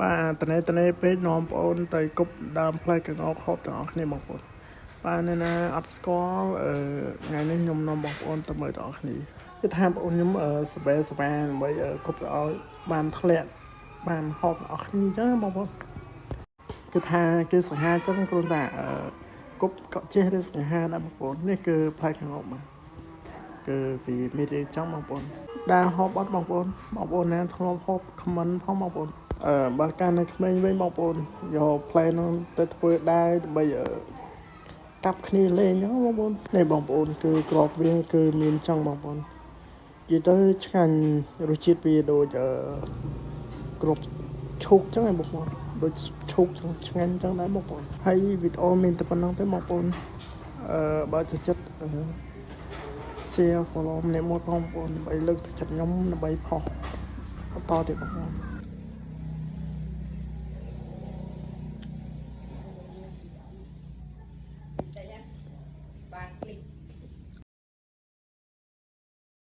បាទតនេះពេលនាំបងអូនទៅគប់ដើមផ្លែកង្កោខប់ទាំងអស់គ្នាបងប្អូនបាទនៅណាអត់ស្គាល់ថ្ងៃនេះខ្ញុំនាំបងប្អូនទៅមើលទាំងអស់គ្នាគឺថាបងអូនខ្ញុំសប្បាយដើម្បីគប់ឲ្យបានធ្លាក់បានហប់ទាំងអស់គ្នាអញ្ចឹងបងប្អូនគឺថាគឺសង្ហាអញ្ចឹងគ្រាន់តែគប់កក់ចេះឬសង្ហាដែរបងប្អូននេះគឺផ្លែកង្កោបាទគឺពីមេរៀនចឹងបងប្អូនដែលហប់អត់បងប្អូនណាធ្លាប់ហប់ខមមិនផងបងប្អូនបើកាលនៅក្មេងវិញបងប្អូនយកផ្លែនោះទៅធ្វើដែរដើម្បីកាប់គ្នាលេងហ្នឹងបងប្អូននេះបងប្អូនគឺក្របវាគឺមានចឹងបងប្អូននិយាយទៅឆ្ងាញ់រសជាតិវាដូចក្របឈូកចឹងឯងបងប្អូនដូចឈូកចឹងឆ្ងាញ់ចឹងដែរបងប្អូនហើយវីដេអូមានតែប៉ុណ្្នឹងទេបងប្អូនបើចូលចិត្តshare follow ម្នាក់មួយបងប្អូនដើម្បីលើកទឹកចិត្តខ្ញុំដើម្បីផុសបន្តទៀតបងប្អូន